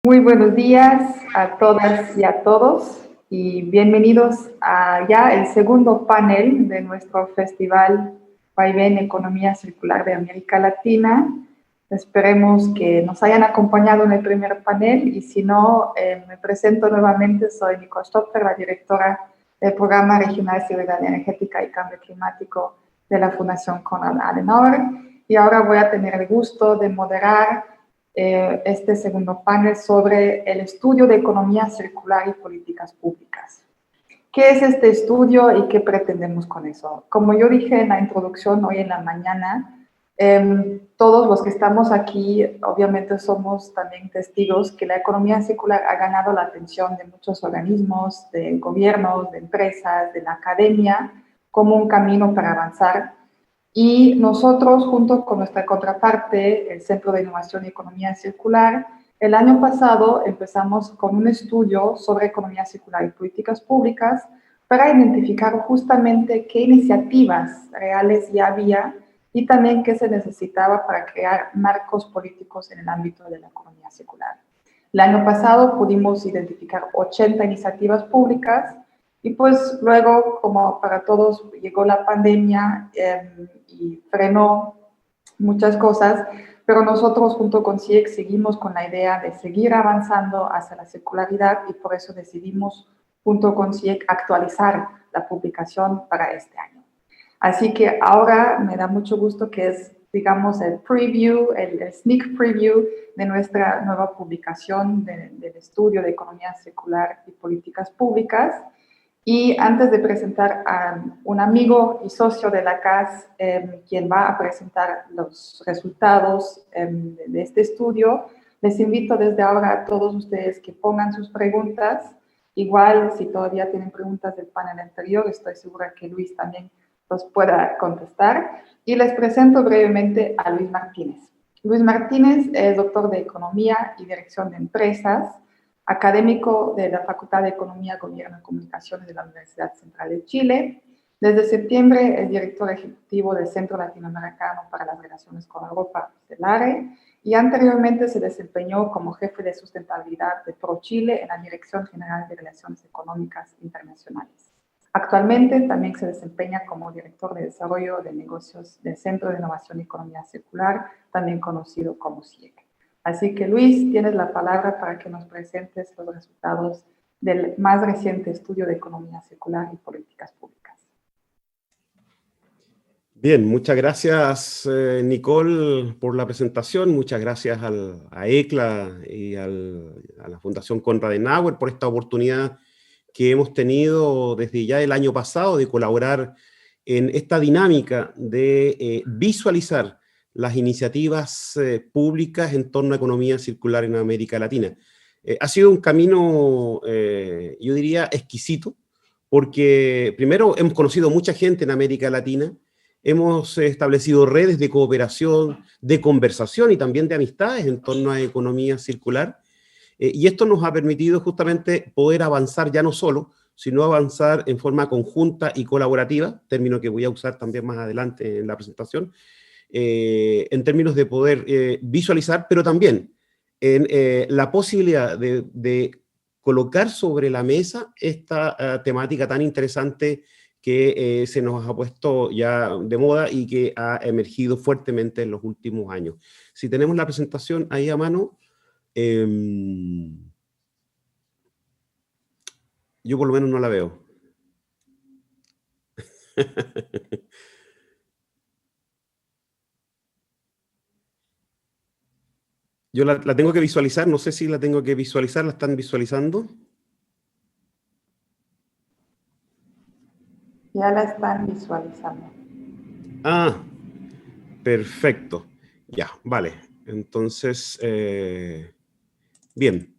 Muy buenos días a todas y a todos y bienvenidos a ya el segundo panel de nuestro festival Vaivén Economía Circular de América Latina. Esperemos que nos hayan acompañado en el primer panel y si no, me presento nuevamente, soy Nicole Stopfer, la directora del Programa Regional de Seguridad Energética y Cambio Climático de la Fundación Konrad Adenauer y ahora voy a tener el gusto de moderar este segundo panel sobre el estudio de economía circular y políticas públicas. ¿Qué es este estudio y qué pretendemos con eso? Como yo dije en la introducción hoy en la mañana, todos los que estamos aquí obviamente somos también testigos que la economía circular ha ganado la atención de muchos organismos, de gobiernos, de empresas, de la academia, como un camino para avanzar. Y nosotros, junto con nuestra contraparte, el Centro de Innovación y Economía Circular, el año pasado empezamos con un estudio sobre economía circular y políticas públicas para identificar justamente qué iniciativas reales ya había y también qué se necesitaba para crear marcos políticos en el ámbito de la economía circular. El año pasado pudimos identificar 80 iniciativas públicas y pues luego, como para todos, llegó la pandemia y frenó muchas cosas, pero nosotros junto con CIEC seguimos con la idea de seguir avanzando hacia la circularidad y por eso decidimos junto con CIEC actualizar la publicación para este año. Así que ahora me da mucho gusto que es, digamos, el preview, el sneak preview de nuestra nueva publicación del estudio de economía circular y políticas públicas. Y antes de presentar a un amigo y socio de la CAS, quien va a presentar los resultados de este estudio, les invito desde ahora a todos ustedes que pongan sus preguntas. Igual, si todavía tienen preguntas del panel anterior, estoy segura que Luis también los pueda contestar. Y les presento brevemente a Luis Martínez. Luis Martínez es doctor de Economía y Dirección de Empresas, académico de la Facultad de Economía, Gobierno y Comunicaciones de la Universidad Central de Chile. Desde septiembre es director ejecutivo del Centro Latinoamericano para las Relaciones con Europa, CELARE, y anteriormente se desempeñó como jefe de sustentabilidad de ProChile en la Dirección General de Relaciones Económicas Internacionales. Actualmente también se desempeña como director de desarrollo de negocios del Centro de Innovación y Economía Circular, también conocido como CIEC. Así que Luis, tienes la palabra para que nos presentes los resultados del más reciente estudio de economía circular y políticas públicas. Bien, muchas gracias Nicole por la presentación, muchas gracias a ECLA y a la Fundación Konrad Adenauer por esta oportunidad que hemos tenido desde ya el año pasado de colaborar en esta dinámica de visualizar las iniciativas públicas en torno a economía circular en América Latina. Ha sido un camino, yo diría, exquisito, porque primero hemos conocido mucha gente en América Latina, hemos establecido redes de cooperación, de conversación y también de amistades en torno a economía circular, y esto nos ha permitido justamente poder avanzar ya no solo, sino avanzar en forma conjunta y colaborativa, término que voy a usar también más adelante en la presentación, en términos de poder visualizar, pero también en la posibilidad de colocar sobre la mesa esta temática tan interesante que se nos ha puesto ya de moda y que ha emergido fuertemente en los últimos años. Si tenemos la presentación ahí a mano, yo por lo menos no la veo. Yo la tengo que visualizar, no sé si la tengo que visualizar, ¿la están visualizando? Ya la están visualizando. Ah, perfecto. Ya, vale. Entonces, bien.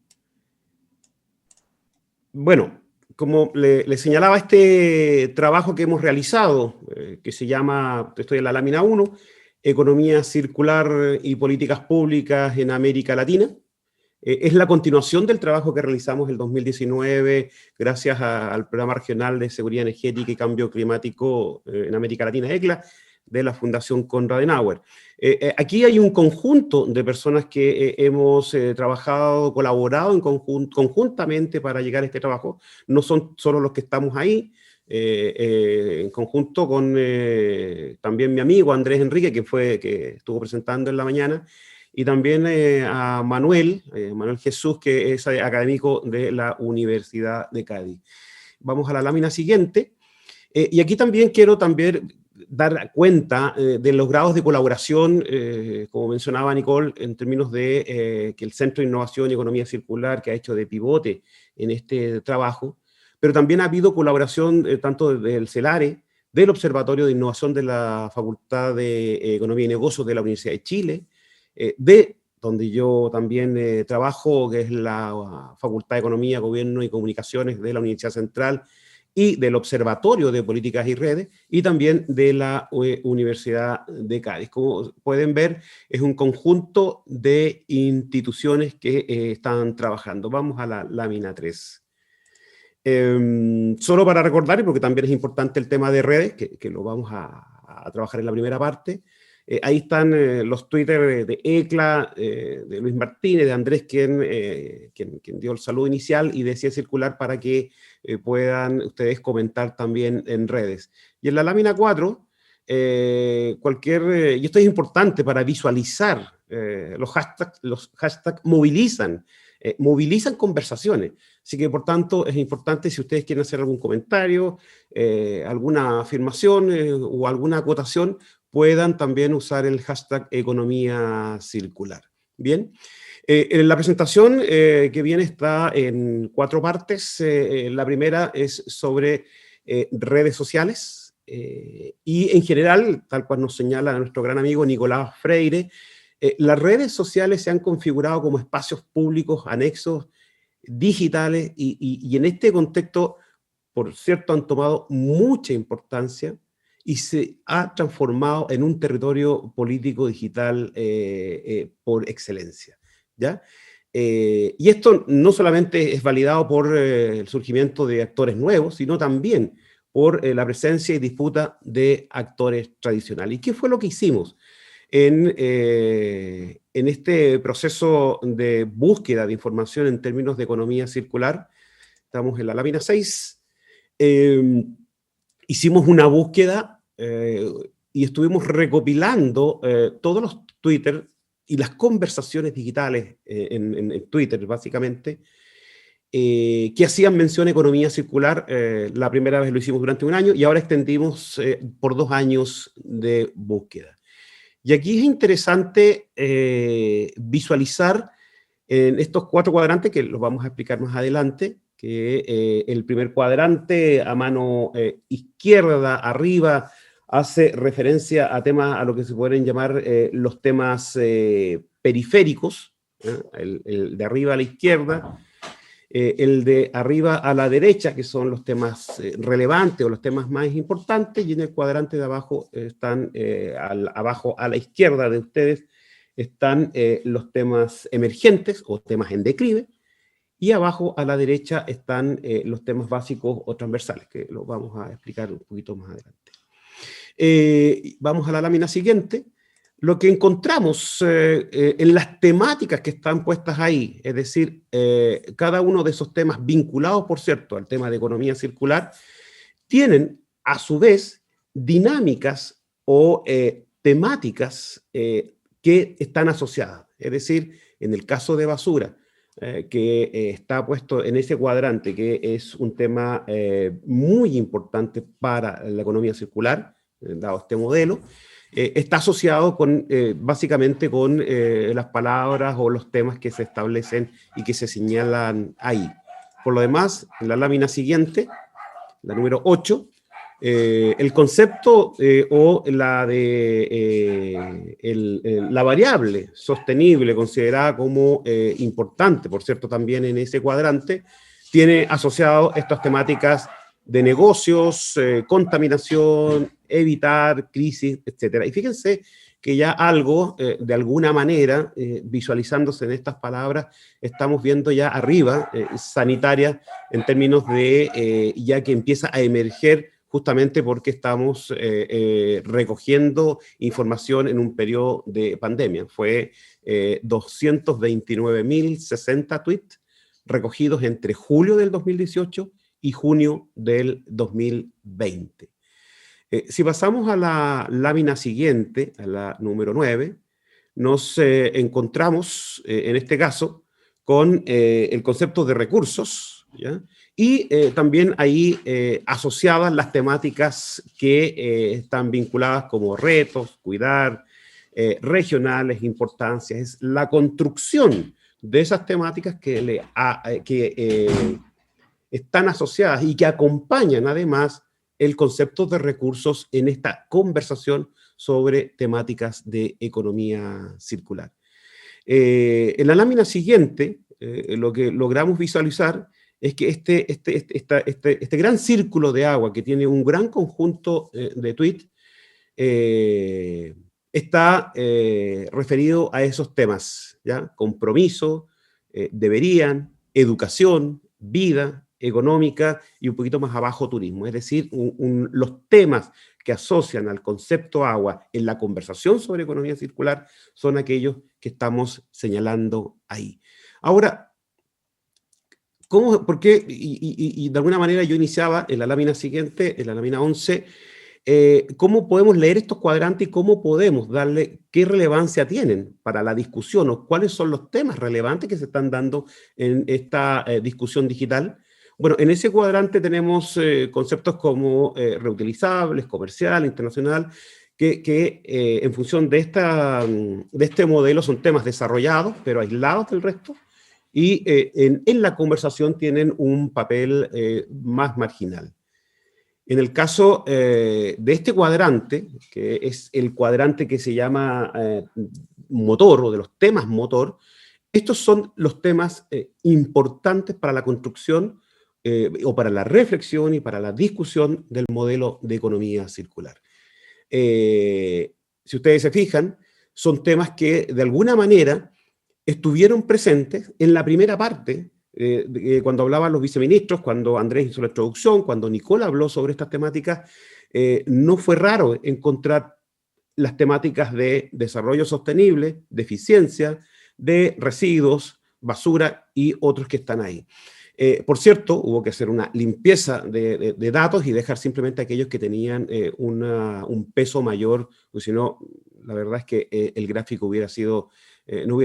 Bueno, como le señalaba, este trabajo que hemos realizado, que se llama, estoy en la lámina 1, Economía Circular y Políticas Públicas en América Latina, es la continuación del trabajo que realizamos en el 2019 gracias al Programa Regional de Seguridad Energética y Cambio Climático en América Latina, ECLA, de la Fundación Konrad Adenauer. Aquí hay un conjunto de personas que hemos trabajado, colaborado conjuntamente para llegar a este trabajo. No son solo los que estamos ahí, en conjunto con también mi amigo Andrés Enrique, que estuvo presentando en la mañana, y también a Manuel Jesús, que es académico de la Universidad de Cádiz. Vamos a la lámina siguiente. Y aquí también quiero dar cuenta de los grados de colaboración, como mencionaba Nicole, en términos de que el Centro de Innovación y Economía Circular, que ha hecho de pivote en este trabajo, pero también ha habido colaboración tanto del CELARE, del Observatorio de Innovación de la Facultad de Economía y Negocios de la Universidad de Chile, de donde yo también trabajo, que es la Facultad de Economía, Gobierno y Comunicaciones de la Universidad Central, y del Observatorio de Políticas y Redes, y también de la Universidad de Cádiz. Como pueden ver, es un conjunto de instituciones que están trabajando. Vamos a la lámina 3. Solo para recordar, y porque también es importante el tema de redes, que lo vamos a trabajar en la primera parte. Ahí están los Twitter de ECLA, de Luis Martínez, de Andrés, quien dio el saludo inicial, y de Ciencia Circular, para que puedan ustedes comentar también en redes. Y en la lámina 4, y esto es importante para visualizar, los hashtags movilizan conversaciones. Así que, por tanto, es importante, si ustedes quieren hacer algún comentario, alguna afirmación o alguna acotación, puedan también usar el hashtag economía circular. Bien, la presentación que viene está en 4 partes. La primera es sobre redes sociales y en general, tal cual nos señala nuestro gran amigo Nicolás Freire, las redes sociales se han configurado como espacios públicos anexos digitales y en este contexto, por cierto, han tomado mucha importancia y se ha transformado en un territorio político digital por excelencia, ¿ya? Y esto no solamente es validado por el surgimiento de actores nuevos, sino también por la presencia y disputa de actores tradicionales. ¿Y qué fue lo que hicimos en este proceso de búsqueda de información en términos de economía circular? Estamos en la lámina 6. Hicimos una búsqueda y estuvimos recopilando todos los Twitter y las conversaciones digitales en Twitter, básicamente, que hacían mención a economía circular. La primera vez lo hicimos durante 1 año y ahora extendimos por 2 años de búsqueda. Y aquí es interesante visualizar en estos 4 cuadrantes, que los vamos a explicar más adelante, que el primer cuadrante a mano izquierda, arriba, hace referencia a temas, a lo que se pueden llamar los temas periféricos, el de arriba a la izquierda, el de arriba a la derecha, que son los temas relevantes o los temas más importantes, y en el cuadrante de abajo están, abajo a la izquierda de ustedes, están los temas emergentes o temas en declive, y abajo a la derecha están los temas básicos o transversales, que los vamos a explicar un poquito más adelante. Vamos a la lámina siguiente. Lo que encontramos en las temáticas que están puestas ahí, es decir, cada uno de esos temas vinculados, por cierto, al tema de economía circular, tienen a su vez dinámicas o temáticas que están asociadas. Es decir, en el caso de basura, que está puesto en ese cuadrante, que es un tema muy importante para la economía circular, dado este modelo, está asociado básicamente con las palabras o los temas que se establecen y que se señalan ahí. Por lo demás, en la lámina siguiente, la número 8, el concepto o la la variable sostenible considerada como importante, por cierto, también en ese cuadrante, tiene asociado estas temáticas de negocios, contaminación, evitar crisis, etc. Y fíjense que ya algo, de alguna manera, visualizándose en estas palabras, estamos viendo ya arriba, sanitaria, en términos de ya que empieza a emerger justamente porque estamos recogiendo información en un periodo de pandemia. Fue 229.060 tweets recogidos entre julio del 2018 y junio del 2020. Si pasamos a la lámina siguiente, a la número 9, nos encontramos, en este caso, con el concepto de recursos, ¿ya? Y también ahí asociadas las temáticas que están vinculadas como retos, cuidar, regionales, importancias, es la construcción de esas temáticas que están asociadas y que acompañan además el concepto de recursos en esta conversación sobre temáticas de economía circular. En la lámina siguiente, lo que logramos visualizar es que este gran círculo de agua que tiene un gran conjunto de tweets está referido a esos temas, ¿ya? Compromiso, deberían, educación, vida económica y un poquito más abajo turismo. Es decir, los temas que asocian al concepto agua en la conversación sobre economía circular son aquellos que estamos señalando ahí. Ahora, ¿por qué? Y de alguna manera yo iniciaba en la lámina siguiente, en la lámina 11, ¿cómo podemos leer estos cuadrantes y cómo podemos darle, qué relevancia tienen para la discusión o cuáles son los temas relevantes que se están dando en esta discusión digital? Bueno, en ese cuadrante tenemos conceptos como reutilizables, comercial, internacional, que en función de este modelo son temas desarrollados, pero aislados del resto, y en la conversación tienen un papel más marginal. En el caso de este cuadrante, que es el cuadrante que se llama motor, o de los temas motor, estos son los temas importantes para la construcción o para la reflexión y para la discusión del modelo de economía circular. Si ustedes se fijan, son temas que de alguna manera estuvieron presentes en la primera parte, cuando hablaban los viceministros, cuando Andrés hizo la introducción, cuando Nicole habló sobre estas temáticas, no fue raro encontrar las temáticas de desarrollo sostenible, de eficiencia, de residuos, basura y otros que están ahí. Por cierto, hubo que hacer una limpieza de datos y dejar simplemente aquellos que tenían un peso mayor, porque si no, la verdad es que el gráfico no hubiera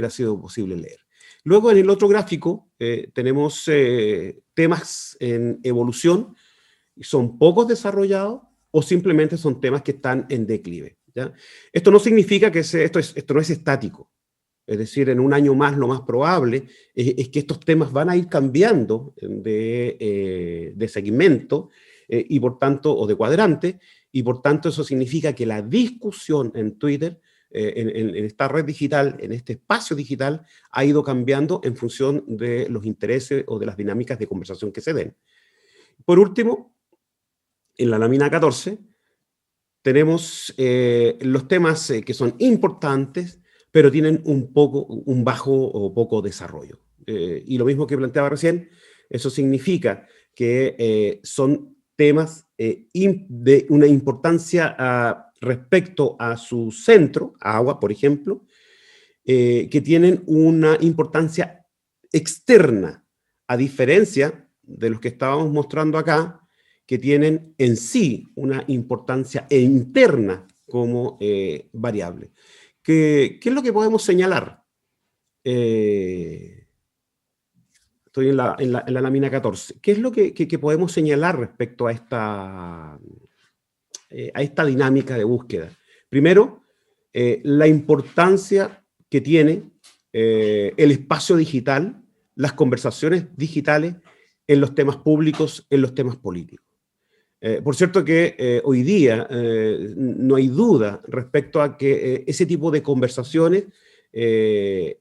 sido posible leer. Luego, en el otro gráfico, tenemos temas en evolución, son pocos desarrollados o simplemente son temas que están en declive, ¿ya? Esto no significa que esto no es estático. Es decir, en un año más lo más probable es que estos temas van a ir cambiando de segmento y por tanto, o de cuadrante, y por tanto eso significa que la discusión en Twitter, en esta red digital, en este espacio digital, ha ido cambiando en función de los intereses o de las dinámicas de conversación que se den. Por último, en la lámina 14, tenemos los temas que son importantes, pero tienen un bajo o poco desarrollo. Y lo mismo que planteaba recién, eso significa que son temas de una importancia respecto a su centro, agua, por ejemplo, que tienen una importancia externa, a diferencia de los que estábamos mostrando acá, que tienen en sí una importancia interna como variable. ¿Qué es lo que podemos señalar? Estoy en la lámina 14. ¿Qué es lo que podemos señalar respecto a esta dinámica de búsqueda? Primero, la importancia que tiene el espacio digital, las conversaciones digitales en los temas públicos, en los temas políticos. Por cierto que hoy día no hay duda respecto a que ese tipo de conversaciones, que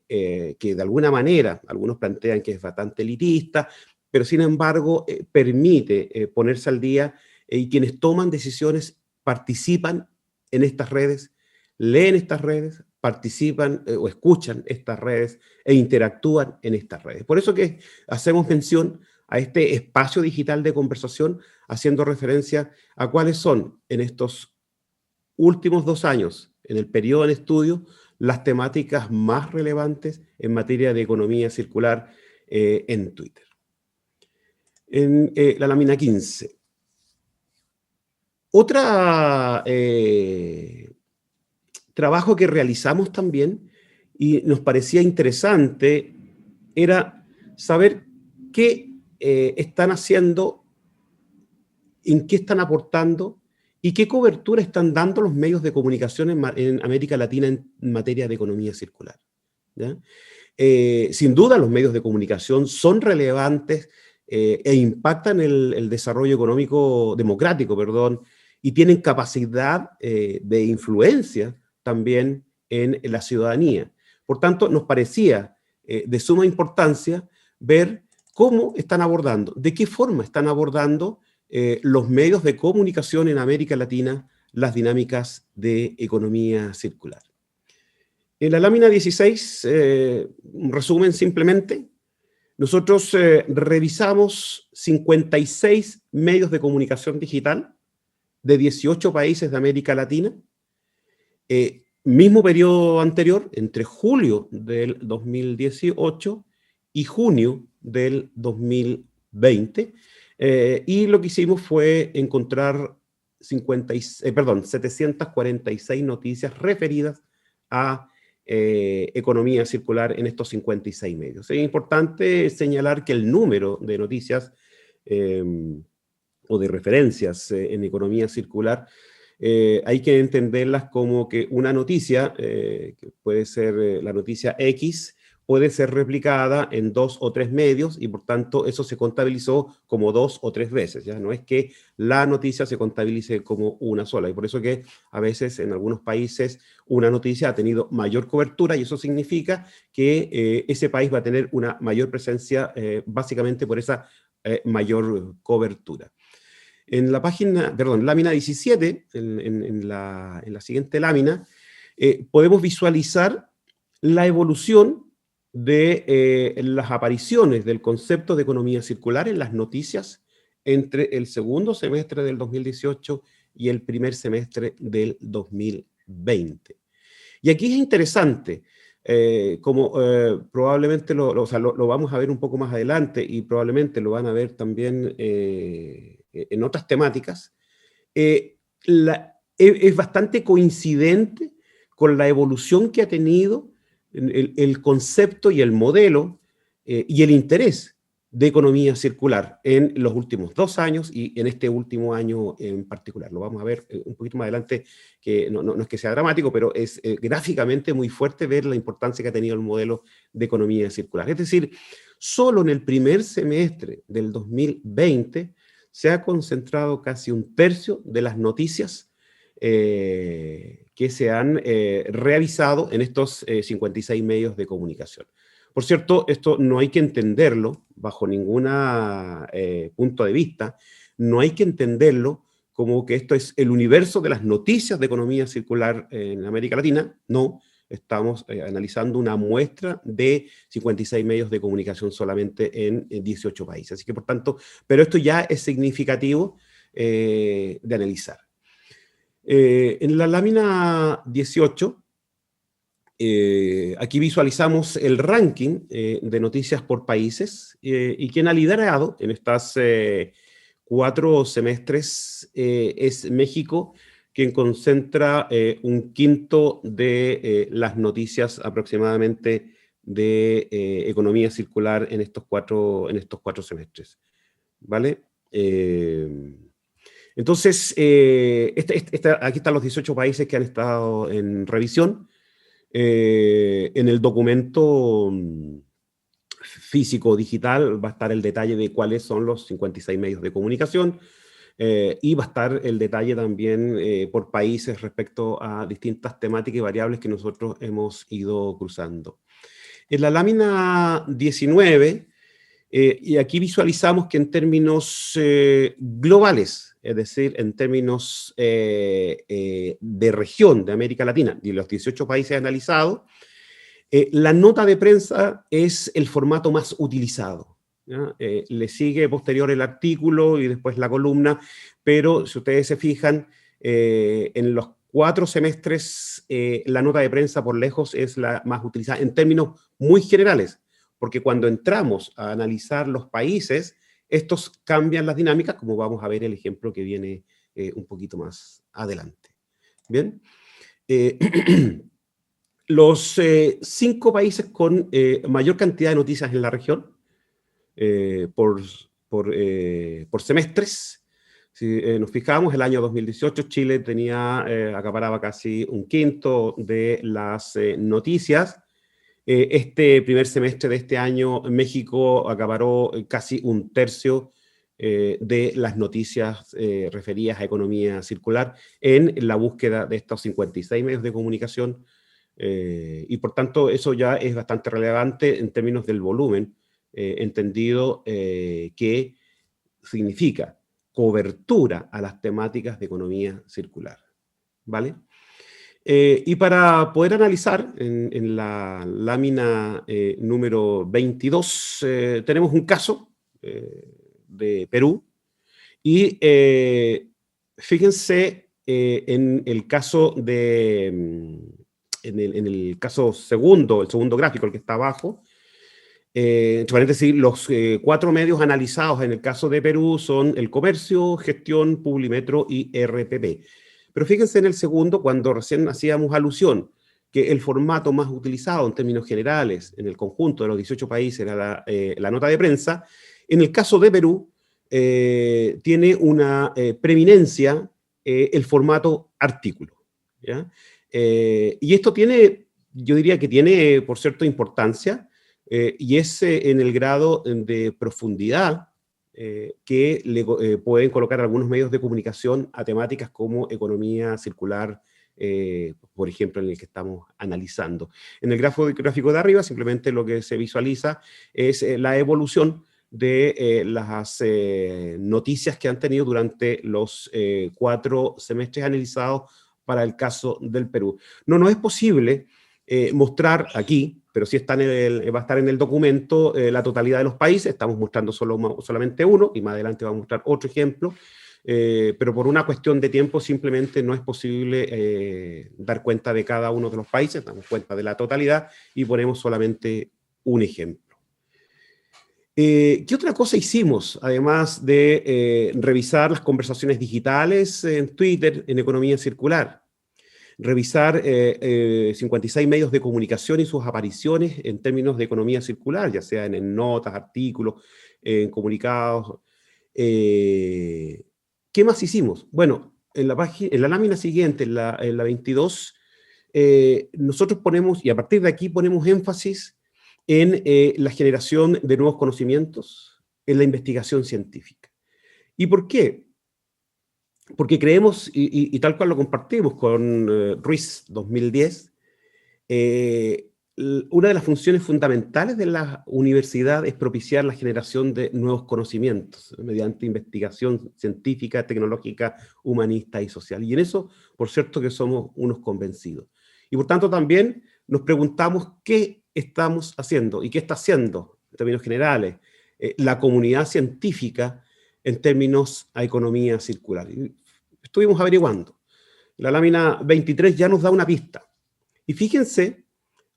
de alguna manera algunos plantean que es bastante elitista, pero sin embargo permite ponerse al día y quienes toman decisiones participan en estas redes, leen estas redes, participan o escuchan estas redes e interactúan en estas redes. Por eso que hacemos mención a este espacio digital de conversación, haciendo referencia a cuáles son en estos últimos 2 años, en el periodo en estudio, las temáticas más relevantes en materia de economía circular en Twitter. En la lámina 15. Otra trabajo que realizamos también y nos parecía interesante era saber qué están haciendo, en qué están aportando y qué cobertura están dando los medios de comunicación en América Latina en materia de economía circular, ¿ya? Sin duda los medios de comunicación son relevantes e impactan el desarrollo económico democrático, perdón, y tienen capacidad de influencia también en la ciudadanía. Por tanto, nos parecía de suma importancia ver cómo están abordando, de qué forma están abordando los medios de comunicación en América Latina las dinámicas de economía circular. En la lámina 16, un resumen simplemente, nosotros revisamos 56 medios de comunicación digital de 18 países de América Latina, mismo periodo anterior, entre julio del 2018 y junio del 2020, y lo que hicimos fue encontrar 746 noticias referidas a economía circular en estos 56 medios. Es importante señalar que el número de noticias o de referencias en economía circular hay que entenderlas como que una noticia, que puede ser la noticia X, puede ser replicada en 2 o 3 medios y por tanto eso se contabilizó como 2 o 3 veces, ¿ya? No es que la noticia se contabilice como una sola, y por eso que a veces en algunos países una noticia ha tenido mayor cobertura y eso significa que ese país va a tener una mayor presencia básicamente por esa mayor cobertura. En la lámina 17, en la siguiente lámina, podemos visualizar la evolución de las apariciones del concepto de economía circular en las noticias entre el segundo semestre del 2018 y el primer semestre del 2020. Y aquí es interesante, como probablemente lo vamos a ver un poco más adelante y probablemente lo van a ver también en otras temáticas, es bastante coincidente con la evolución que ha tenido el concepto y el modelo y el interés de economía circular en los últimos 2 años y en este último año en particular. Lo vamos a ver un poquito más adelante, que no es que sea dramático, pero es gráficamente muy fuerte ver la importancia que ha tenido el modelo de economía circular. Es decir, solo en el primer semestre del 2020 se ha concentrado casi 1/3 de las noticias que se han revisado en estos 56 medios de comunicación. Por cierto, esto no hay que entenderlo bajo ningún punto de vista, no hay que entenderlo como que esto es el universo de las noticias de economía circular en América Latina. No, estamos analizando una muestra de 56 medios de comunicación solamente en 18 países. Así que, por tanto, pero esto ya es significativo de analizar. En la lámina 18, aquí visualizamos el ranking de noticias por países y quien ha liderado en estas 4 semestres es México, quien concentra 1/5 de las noticias aproximadamente de economía circular en estos 4 semestres, ¿vale? Entonces, aquí están los 18 países que han estado en revisión. En el documento físico digital va a estar el detalle de cuáles son los 56 medios de comunicación y va a estar el detalle también por países respecto a distintas temáticas y variables que nosotros hemos ido cruzando. En la lámina 19, y aquí visualizamos que en términos globales, es decir, en términos de región de América Latina, y los 18 países analizados, la nota de prensa es el formato más utilizado. ¿ya? Le sigue posterior el artículo y después la columna, pero si ustedes se fijan, en los 4 semestres la nota de prensa por lejos es la más utilizada en términos muy generales, porque cuando entramos a analizar los países, estos cambian las dinámicas, como vamos a ver el ejemplo que viene un poquito más adelante. Bien. Los 5 países con mayor cantidad de noticias en la región, eh, por, por semestres. Si nos fijamos, el año 2018 Chile acaparaba casi un quinto de las noticias. Este primer semestre de este año, México acaparó casi un tercio de las noticias referidas a economía circular en la búsqueda de estos 56 medios de comunicación. Y por tanto, eso ya es bastante relevante en términos del volumen, entendido que significa cobertura a las temáticas de economía circular. ¿Vale? Y para poder analizar en la lámina número 22, tenemos un caso de Perú, y fíjense en el caso en el caso segundo, el segundo gráfico, el que está abajo. Entre paréntesis, los 4 medios analizados en el caso de Perú son El Comercio, Gestión, Publimetro y RPP. Pero fíjense en el segundo, cuando recién hacíamos alusión que el formato más utilizado en términos generales en el conjunto de los 18 países era la nota de prensa. En el caso de Perú, tiene una preeminencia el formato artículo, ¿ya? Y esto tiene, yo diría que tiene, por cierto, importancia, y es en el grado de profundidad que pueden colocar algunos medios de comunicación a temáticas como economía circular, por ejemplo, en el que estamos analizando. En el gráfico de arriba, simplemente lo que se visualiza es la evolución de las noticias que han tenido durante los 4 semestres analizados para el caso del Perú. No nos es posible mostrar aquí, pero sí va a estar en el documento la totalidad de los países. Estamos mostrando solamente uno, y más adelante vamos a mostrar otro ejemplo, pero por una cuestión de tiempo simplemente no es posible dar cuenta de cada uno de los países, damos cuenta de la totalidad y ponemos solamente un ejemplo. ¿Qué otra cosa hicimos, además de revisar las conversaciones digitales en Twitter, en economía circular? Revisar 56 medios de comunicación y sus apariciones en términos de economía circular, ya sea en notas, artículos, en comunicados. ¿Qué más hicimos? Bueno, en la lámina siguiente, en la 22, nosotros ponemos, y a partir de aquí ponemos énfasis en la generación de nuevos conocimientos, en la investigación científica. ¿Y por qué? Porque creemos, y tal cual lo compartimos con Ruiz 2010, una de las funciones fundamentales de la universidad es propiciar la generación de nuevos conocimientos mediante investigación científica, tecnológica, humanista y social. Y en eso, por cierto, que somos unos convencidos. Y por tanto también nos preguntamos qué estamos haciendo y qué está haciendo, en términos generales, la comunidad científica en términos a economía circular. Y estuvimos averiguando. La lámina 23 ya nos da una pista. Y fíjense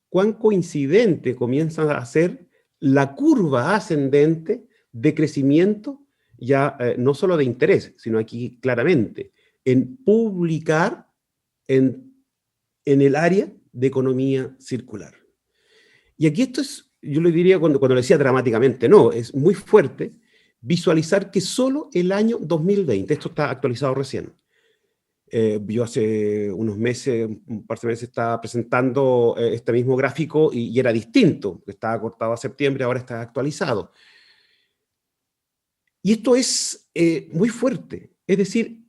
cuán coincidente comienza a ser la curva ascendente de crecimiento, ya no solo de interés, sino aquí claramente, en publicar en el área de economía circular. Y aquí esto es, yo le diría cuando le decía dramáticamente, no, es muy fuerte visualizar que solo el año 2020, esto está actualizado recién, yo hace unos meses, un par de meses, estaba presentando este mismo gráfico y era distinto, estaba cortado a septiembre, ahora está actualizado. Y esto es muy fuerte, es decir,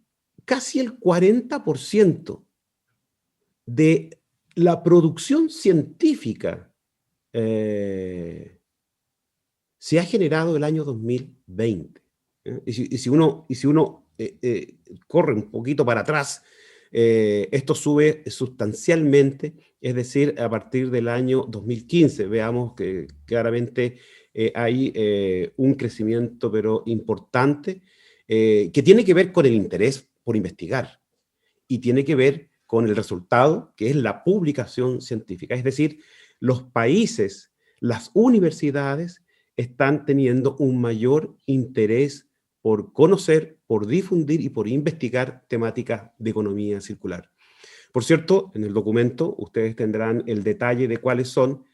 casi el 40% de la producción científica se ha generado el año 2020. Y si uno corre un poquito para atrás, esto sube sustancialmente, es decir, a partir del año 2015. Veamos que claramente hay un crecimiento, pero importante, que tiene que ver con el interés por investigar y tiene que ver con el resultado, que es la publicación científica. Es decir, los países, las universidades están teniendo un mayor interés por conocer, por difundir y por investigar temáticas de economía circular. Por cierto, en el documento ustedes tendrán el detalle de cuáles son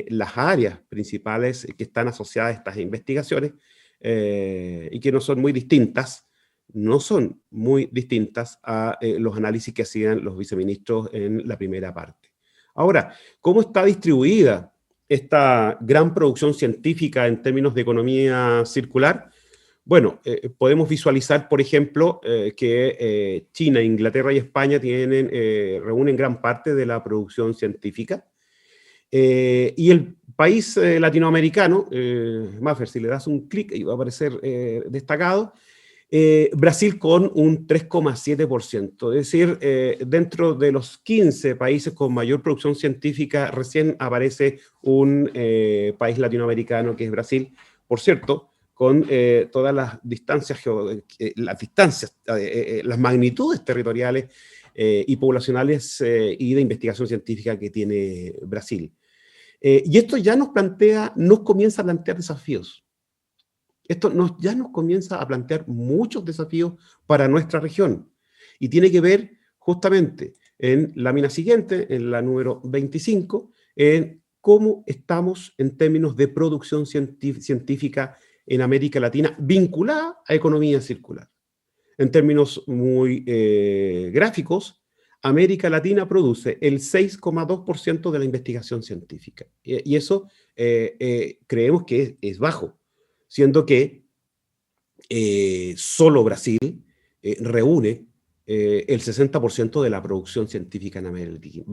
las áreas principales que están asociadas a estas investigaciones y que no son muy distintas, a los análisis que hacían los viceministros en la primera parte. Ahora, ¿cómo está distribuida esta gran producción científica en términos de economía circular? Bueno, podemos visualizar, por ejemplo, que China, Inglaterra y España reúnen gran parte de la producción científica. Y el país latinoamericano, Maffer, si le das un clic, va a aparecer destacado, Brasil con un 3,7%. Es decir, dentro de los 15 países con mayor producción científica, recién aparece un país latinoamericano que es Brasil. Por cierto, con todas las distancias, las magnitudes territoriales y poblacionales y de investigación científica que tiene Brasil. Y esto ya nos comienza a plantear desafíos. Ya nos comienza a plantear muchos desafíos para nuestra región. Y tiene que ver justamente en la lámina siguiente, en la número 25, en cómo estamos en términos de producción científica en América Latina vinculada a economía circular. En términos muy gráficos, América Latina produce el 6,2% de la investigación científica. Y eso creemos que es bajo, siendo que solo Brasil reúne el 60% de la producción científica en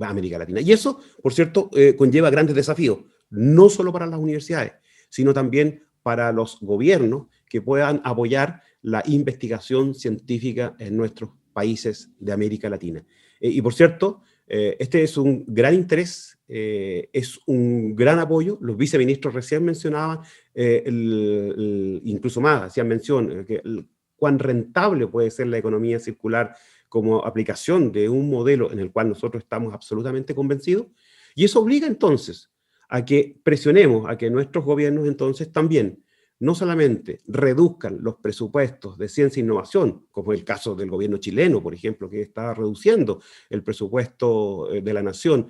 América Latina. Y eso, por cierto, conlleva grandes desafíos, no solo para las universidades, sino también para los gobiernos que puedan apoyar la investigación científica en nuestros países de América Latina. Y por cierto, este es un gran interés, es un gran apoyo. Los viceministros recién mencionaban, incluso más, hacían mención, cuán rentable puede ser la economía circular como aplicación de un modelo en el cual nosotros estamos absolutamente convencidos. Y eso obliga entonces a que presionemos a que nuestros gobiernos entonces también no solamente reduzcan los presupuestos de ciencia e innovación, como es el caso del gobierno chileno, por ejemplo, que está reduciendo el presupuesto de la nación,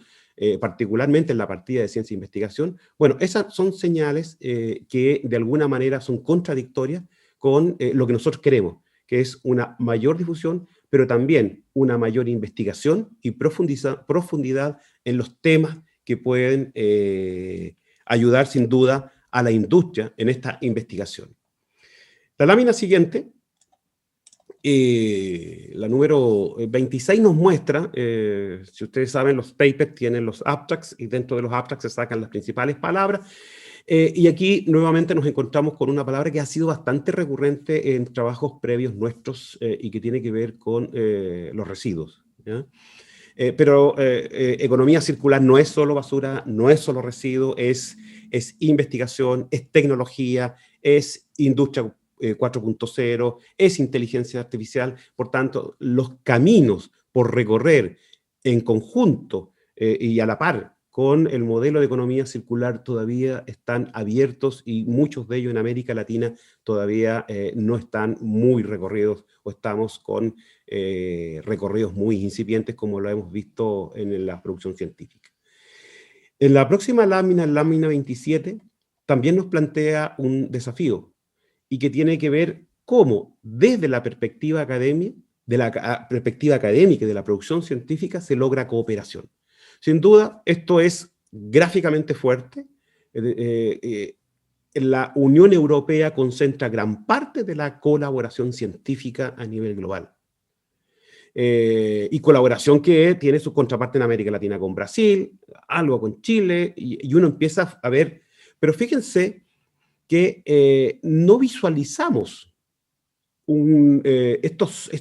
particularmente en la partida de ciencia e investigación. Bueno, esas son señales que de alguna manera son contradictorias con lo que nosotros queremos, que es una mayor difusión, pero también una mayor investigación y profundidad en los temas que pueden ayudar sin duda a la industria en esta investigación. La lámina siguiente, la número 26, nos muestra, si ustedes saben, los papers tienen los abstracts y dentro de los abstracts se sacan las principales palabras. Y aquí nuevamente nos encontramos con una palabra que ha sido bastante recurrente en trabajos previos nuestros y que tiene que ver con los residuos, ¿ya? Pero economía circular no es solo basura, no es solo residuo, es investigación, es tecnología, es industria 4.0, es inteligencia artificial. Por tanto, los caminos por recorrer en conjunto y a la par con el modelo de economía circular todavía están abiertos y muchos de ellos en América Latina todavía no están muy recorridos o estamos con recorridos muy incipientes como lo hemos visto en la producción científica. En la próxima lámina, lámina 27, también nos plantea un desafío y que tiene que ver cómo desde la perspectiva académica y de la producción científica se logra cooperación. Sin duda, esto es gráficamente fuerte. La Unión Europea concentra gran parte de la colaboración científica a nivel global. Y colaboración que tiene su contraparte en América Latina con Brasil, algo con Chile, y uno empieza a ver, pero fíjense que no visualizamos estos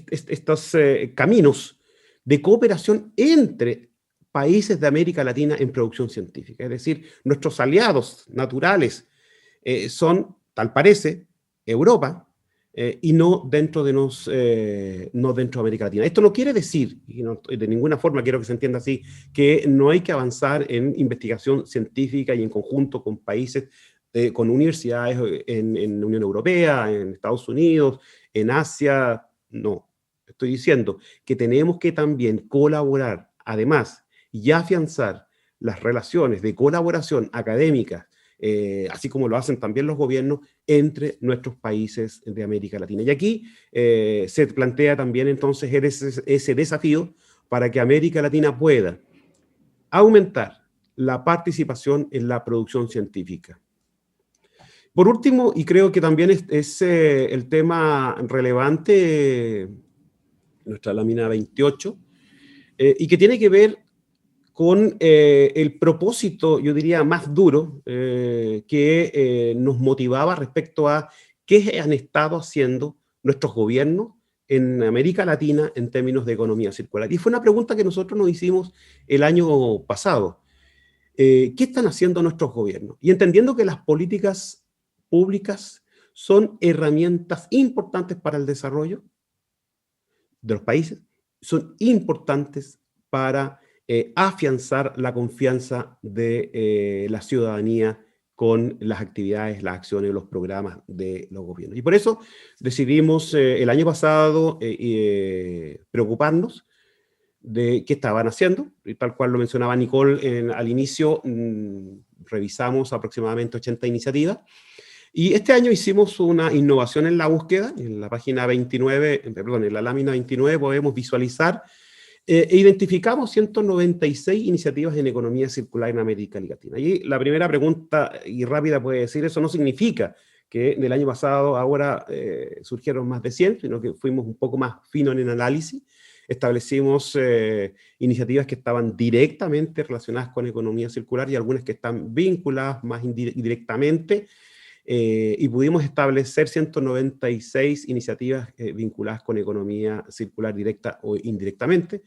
caminos de cooperación entre países de América Latina en producción científica. Es decir, nuestros aliados naturales son, tal parece, Europa, y no dentro de no dentro de América Latina. Esto no quiere decir, y no, de ninguna forma quiero que se entienda así, que no hay que avanzar en investigación científica y en conjunto con países, con universidades en la Unión Europea, en Estados Unidos, en Asia. No, estoy diciendo que tenemos que también colaborar, además, y afianzar las relaciones de colaboración académica, así como lo hacen también los gobiernos, entre nuestros países de América Latina. Y aquí se plantea también entonces ese desafío para que América Latina pueda aumentar la participación en la producción científica. Por último, y creo que también es el tema relevante, nuestra lámina 28, y que tiene que ver con el propósito, yo diría, más duro que nos motivaba respecto a qué han estado haciendo nuestros gobiernos en América Latina en términos de economía circular. Y fue una pregunta que nosotros nos hicimos el año pasado. ¿Qué están haciendo nuestros gobiernos? Y entendiendo que las políticas públicas son herramientas importantes para el desarrollo de los países, son importantes para afianzar la confianza de la ciudadanía con las actividades, las acciones, los programas de los gobiernos. Y por eso decidimos el año pasado preocuparnos de qué estaban haciendo, y tal cual lo mencionaba Nicole al inicio, revisamos aproximadamente 80 iniciativas, y este año hicimos una innovación en la búsqueda. En la página 29, perdón, en la lámina 29 podemos visualizar e identificamos 196 iniciativas en economía circular en América Latina. Y la primera pregunta, y rápida, puede decir, eso no significa que del año pasado ahora surgieron más de 100, sino que fuimos un poco más finos en el análisis. Establecimos iniciativas que estaban directamente relacionadas con economía circular y algunas que están vinculadas más indirectamente, y pudimos establecer 196 iniciativas vinculadas con economía circular directa o indirectamente.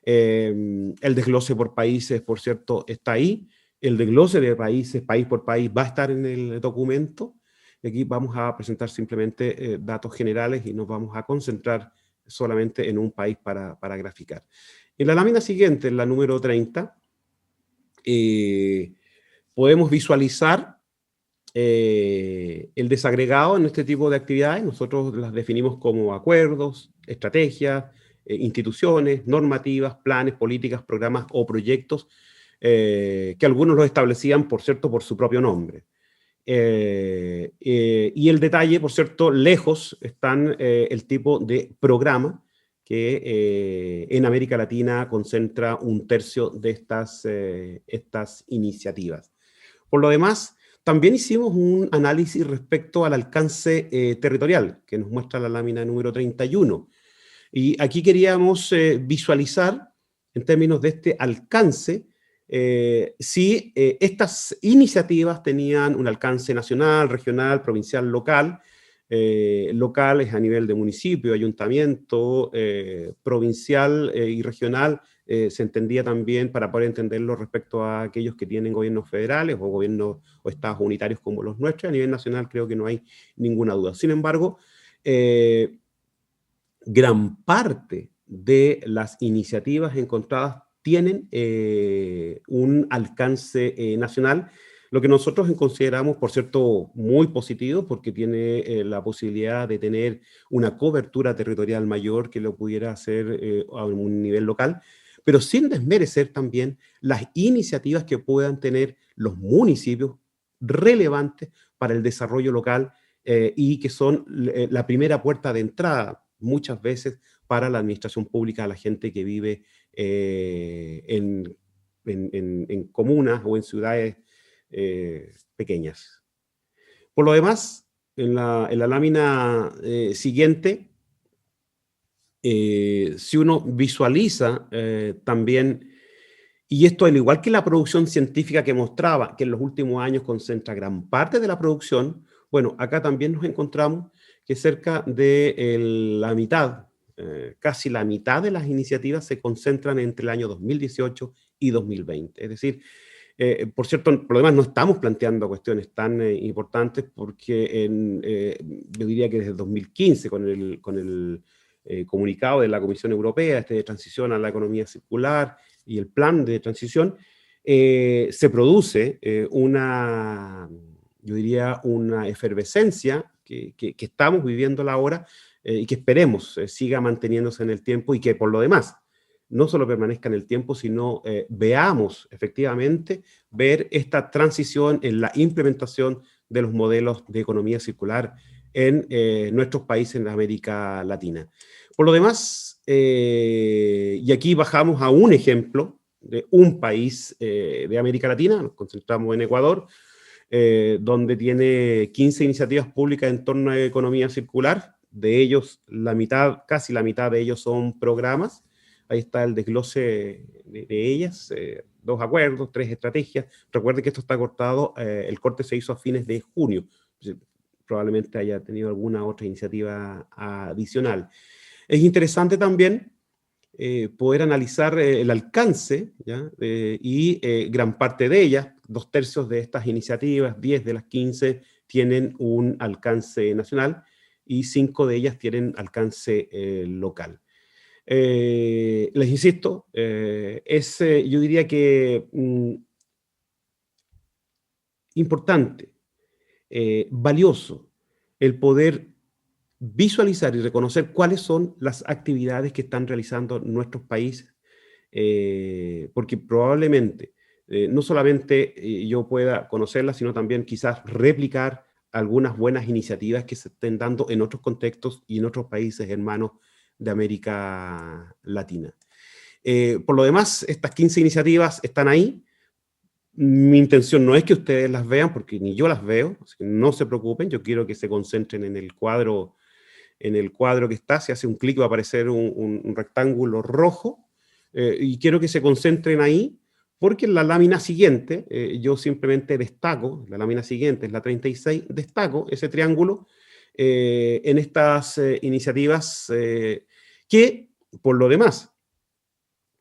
El desglose por países, por cierto, está ahí. El desglose de países, país por país, va a estar en el documento. Aquí vamos a presentar simplemente datos generales y nos vamos a concentrar solamente en un país para graficar. En la lámina siguiente, en la número 30, podemos visualizar el desagregado en este tipo de actividades. Nosotros las definimos como acuerdos, estrategias, instituciones, normativas, planes, políticas, programas o proyectos, que algunos los establecían, por cierto, por su propio nombre. Y el detalle, por cierto, lejos están el tipo de programa que en América Latina concentra 1/3 de estas iniciativas. Por lo demás, también hicimos un análisis respecto al alcance territorial, que nos muestra la lámina número 31. Y aquí queríamos visualizar, en términos de este alcance, si estas iniciativas tenían un alcance nacional, regional, provincial, local. Locales a nivel de municipio, ayuntamiento, provincial y regional. Se entendía también, para poder entenderlo respecto a aquellos que tienen gobiernos federales o gobiernos o estados unitarios como los nuestros. A nivel nacional creo que no hay ninguna duda. Sin embargo, gran parte de las iniciativas encontradas tienen un alcance nacional, lo que nosotros consideramos, por cierto, muy positivo, porque tiene la posibilidad de tener una cobertura territorial mayor que lo pudiera hacer a un nivel local, pero sin desmerecer también las iniciativas que puedan tener los municipios relevantes para el desarrollo local, y que son la primera puerta de entrada muchas veces para la administración pública, a la gente que vive en comunas o en ciudades pequeñas. Por lo demás, en la lámina siguiente, si uno visualiza también, y esto al igual que la producción científica que mostraba que en los últimos años concentra gran parte de la producción, bueno, acá también nos encontramos que cerca de la mitad casi la mitad de las iniciativas se concentran entre el año 2018 y 2020. Es decir, por cierto, por lo demás no estamos planteando cuestiones tan importantes porque yo diría que desde 2015 con el comunicado de la Comisión Europea, de transición a la economía circular y el plan de transición, se produce yo diría, una efervescencia que estamos viviendo ahora y que esperemos siga manteniéndose en el tiempo y que por lo demás no solo permanezca en el tiempo, sino veamos efectivamente ver esta transición en la implementación de los modelos de economía circular en nuestros países en América Latina. Por lo demás, y aquí bajamos a un ejemplo de un país de América Latina, nos concentramos en Ecuador, donde tiene 15 iniciativas públicas en torno a economía circular. De ellos, casi la mitad de ellos son programas. Ahí está el desglose de ellas, 2 acuerdos, 3 estrategias. Recuerde que esto está cortado, el corte se hizo a fines de junio. Probablemente haya tenido alguna otra iniciativa adicional. Es interesante también poder analizar el alcance, ¿ya? Y gran parte de ellas, 2/3 de estas iniciativas, 10 de las 15, tienen un alcance nacional y 5 de ellas tienen alcance local. Les insisto, yo diría que importante, valioso, el poder visualizar y reconocer cuáles son las actividades que están realizando nuestros países, porque probablemente no solamente yo pueda conocerlas, sino también quizás replicar algunas buenas iniciativas que se estén dando en otros contextos y en otros países hermanos de América Latina. Por lo demás, estas 15 iniciativas están ahí. Mi intención no es que ustedes las vean, porque ni yo las veo, así que no se preocupen, yo quiero que se concentren en el cuadro que está. Si hace un clic va a aparecer un rectángulo rojo, y quiero que se concentren ahí, porque en la lámina siguiente, yo simplemente destaco, la lámina siguiente es la 36, destaco ese triángulo en estas iniciativas que, por lo demás,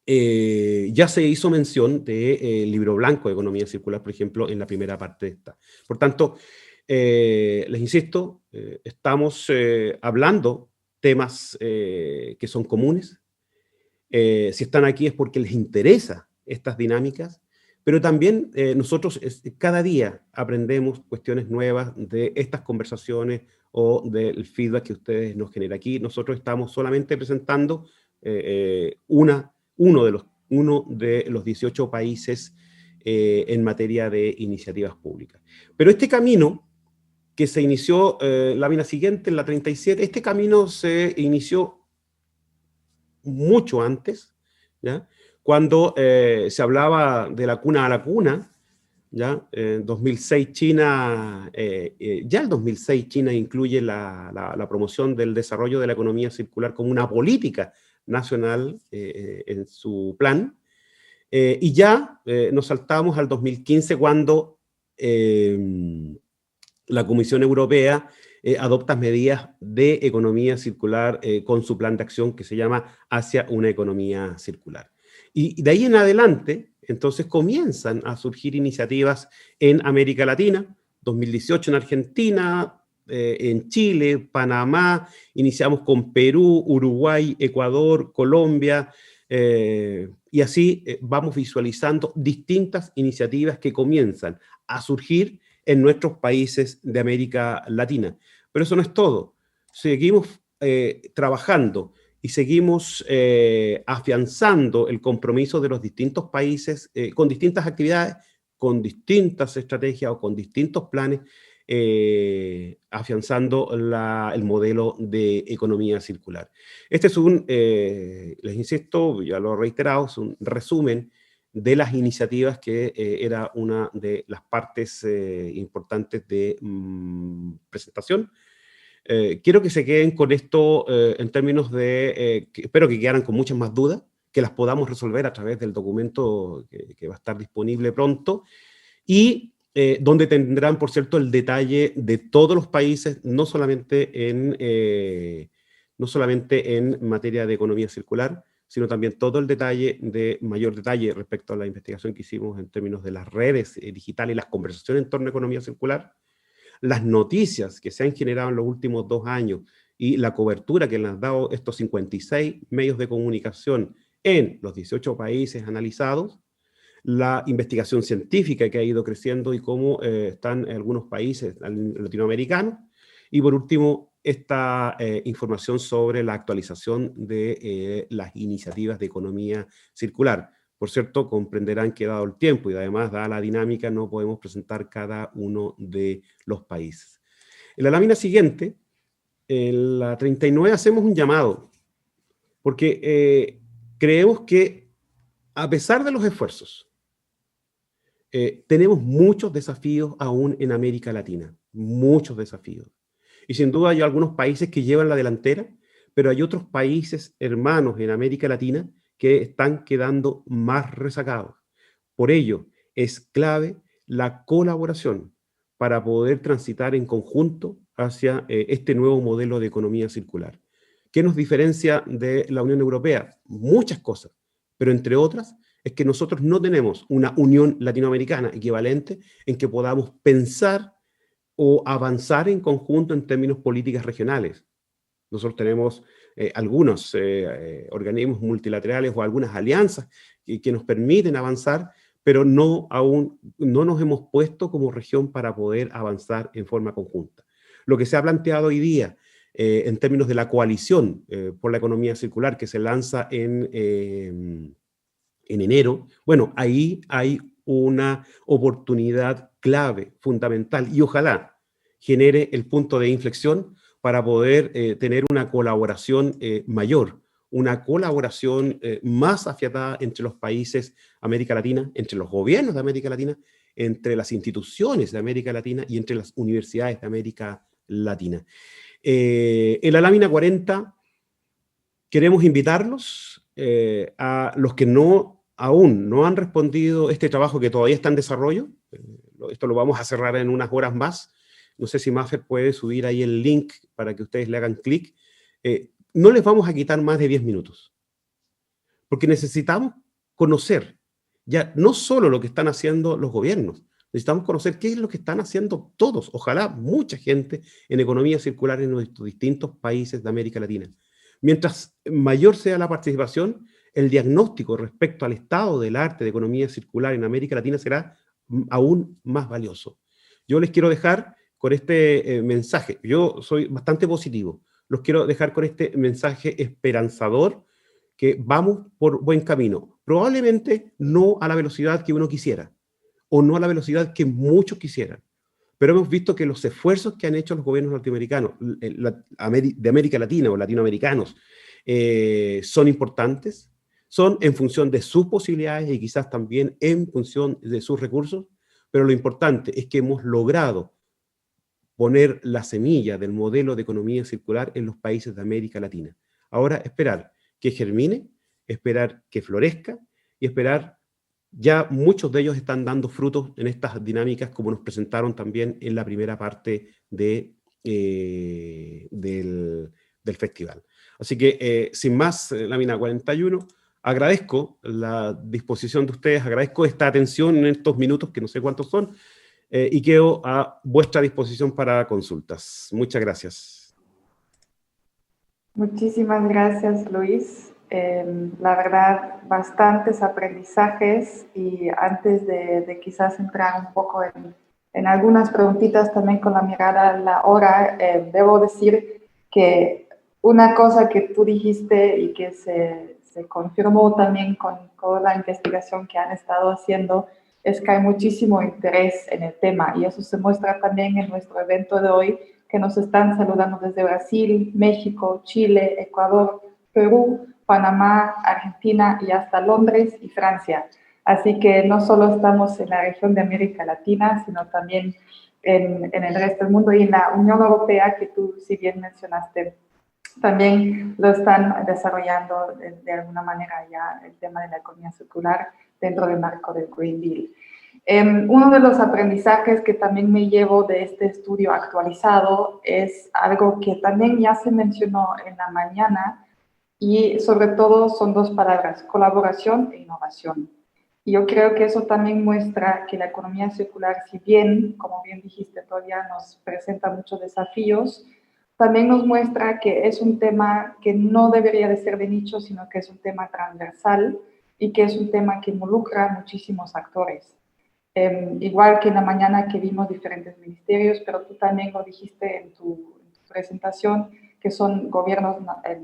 ya se hizo mención del libro blanco de economía circular, por ejemplo, en la primera parte de esta. Por tanto, les insisto, estamos hablando temas que son comunes. Si están aquí es porque les interesa estas dinámicas, pero también nosotros cada día aprendemos cuestiones nuevas de estas conversaciones o del feedback que ustedes nos generan. Aquí nosotros estamos solamente presentando uno de los 18 países en materia de iniciativas públicas. Pero este camino que se inició, lámina siguiente, en la 37, este camino se inició mucho antes, ¿ya? Cuando se hablaba de la cuna a la cuna, ¿ya? En 2006 China, ya el 2006 China incluye la promoción del desarrollo de la economía circular como una política nacional en su plan, y ya nos saltamos al 2015 cuando la Comisión Europea adopta medidas de economía circular con su plan de acción que se llama Hacia una economía circular. Y de ahí en adelante, entonces comienzan a surgir iniciativas en América Latina, 2018 en Argentina, en Chile, Panamá, iniciamos con Perú, Uruguay, Ecuador, Colombia, y así vamos visualizando distintas iniciativas que comienzan a surgir en nuestros países de América Latina. Pero eso no es todo. Seguimos trabajando y seguimos afianzando el compromiso de los distintos países con distintas actividades, con distintas estrategias o con distintos planes, afianzando el modelo de economía circular. Este es les insisto, ya lo he reiterado, es un resumen de las iniciativas que era una de las partes importantes de presentación. Quiero que se queden con esto en términos de, espero que quedaran con muchas más dudas, que las podamos resolver a través del documento que va a estar disponible pronto, y donde tendrán, por cierto, el detalle de todos los países, no solamente no solamente en materia de economía circular, sino también todo el detalle, mayor detalle respecto a la investigación que hicimos en términos de las redes digitales y las conversaciones en torno a economía circular, las noticias que se han generado en los últimos 2 años y la cobertura que le han dado estos 56 medios de comunicación en los 18 países analizados, la investigación científica que ha ido creciendo y cómo están en algunos países latinoamericanos, y por último, esta información sobre la actualización de las iniciativas de economía circular. Por cierto, comprenderán que dado el tiempo y además dada la dinámica, no podemos presentar cada uno de los países. En la lámina siguiente, en la 39, hacemos un llamado, porque creemos que a pesar de los esfuerzos, tenemos muchos desafíos aún en América Latina, muchos desafíos. Y sin duda hay algunos países que llevan la delantera, pero hay otros países hermanos en América Latina que están quedando más rezagados. Por ello, es clave la colaboración para poder transitar en conjunto hacia este nuevo modelo de economía circular. ¿Qué nos diferencia de la Unión Europea? Muchas cosas, pero entre otras es que nosotros no tenemos una Unión Latinoamericana equivalente en que podamos pensar o avanzar en conjunto en términos políticas regionales. Nosotros tenemos algunos organismos multilaterales o algunas alianzas que nos permiten avanzar, pero aún no nos hemos puesto como región para poder avanzar en forma conjunta. Lo que se ha planteado hoy día en términos de la coalición por la economía circular que se lanza en enero, bueno, ahí hay una oportunidad clave, fundamental, y ojalá genere el punto de inflexión para poder tener una colaboración mayor, una colaboración más afiatada entre los países de América Latina, entre los gobiernos de América Latina, entre las instituciones de América Latina y entre las universidades de América Latina. En la lámina 40 queremos invitarlos a los que aún no han respondido este trabajo que todavía está en desarrollo. Esto lo vamos a cerrar en unas horas más. No sé si Maffer puede subir ahí el link para que ustedes le hagan clic. No les vamos a quitar más de 10 minutos, porque necesitamos conocer ya no solo lo que están haciendo los gobiernos, necesitamos conocer qué es lo que están haciendo todos, ojalá mucha gente en economía circular en nuestros distintos países de América Latina. Mientras mayor sea la participación, el diagnóstico respecto al estado del arte de economía circular en América Latina será aún más valioso. Yo les quiero dejar con este mensaje. Yo soy bastante positivo. Los quiero dejar con este mensaje esperanzador, que vamos por buen camino. Probablemente no a la velocidad que uno quisiera, o no a la velocidad que muchos quisieran. Pero hemos visto que los esfuerzos que han hecho los gobiernos latinoamericanos, de América Latina o latinoamericanos, son importantes, son en función de sus posibilidades y quizás también en función de sus recursos, pero lo importante es que hemos logrado poner la semilla del modelo de economía circular en los países de América Latina. Ahora esperar que germine, esperar que florezca y esperar. Ya muchos de ellos están dando frutos en estas dinámicas, como nos presentaron también en la primera parte del festival. Así que, sin más, lámina 41, agradezco la disposición de ustedes, agradezco esta atención en estos minutos, que no sé cuántos son, y quedo a vuestra disposición para consultas. Muchas gracias. Muchísimas gracias, Luis. La verdad, bastantes aprendizajes, y antes de quizás entrar un poco en algunas preguntitas también con la mirada a la hora, debo decir que una cosa que tú dijiste y que se confirmó también con toda la investigación que han estado haciendo es que hay muchísimo interés en el tema, y eso se muestra también en nuestro evento de hoy, que nos están saludando desde Brasil, México, Chile, Ecuador, Perú, Panamá, Argentina y hasta Londres y Francia. Así que no solo estamos en la región de América Latina, sino también en el resto del mundo, y en la Unión Europea, que tú si bien mencionaste, también lo están desarrollando de alguna manera ya el tema de la economía circular dentro del marco del Green Deal. Uno de los aprendizajes que también me llevo de este estudio actualizado es algo que también ya se mencionó en la mañana, y sobre todo son dos palabras: colaboración e innovación. Y yo creo que eso también muestra que la economía circular, si bien, como bien dijiste, todavía nos presenta muchos desafíos, también nos muestra que es un tema que no debería de ser de nicho, sino que es un tema transversal y que es un tema que involucra a muchísimos actores. Igual que en la mañana que vimos diferentes ministerios, pero tú también lo dijiste en tu presentación, que son gobiernos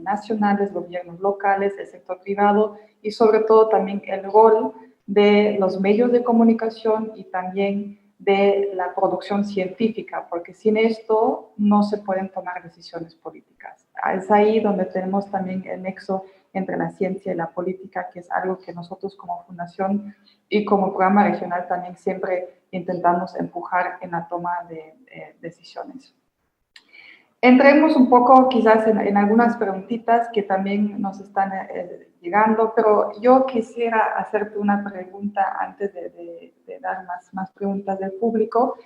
nacionales, gobiernos locales, el sector privado y sobre todo también el rol de los medios de comunicación y también de la producción científica, porque sin esto no se pueden tomar decisiones políticas. Es ahí donde tenemos también el nexo entre la ciencia y la política, que es algo que nosotros como fundación y como programa regional también siempre intentamos empujar en la toma de decisiones. Entremos un poco quizás en algunas preguntitas que también nos están llegando, pero yo quisiera hacerte una pregunta antes de dar más preguntas del público,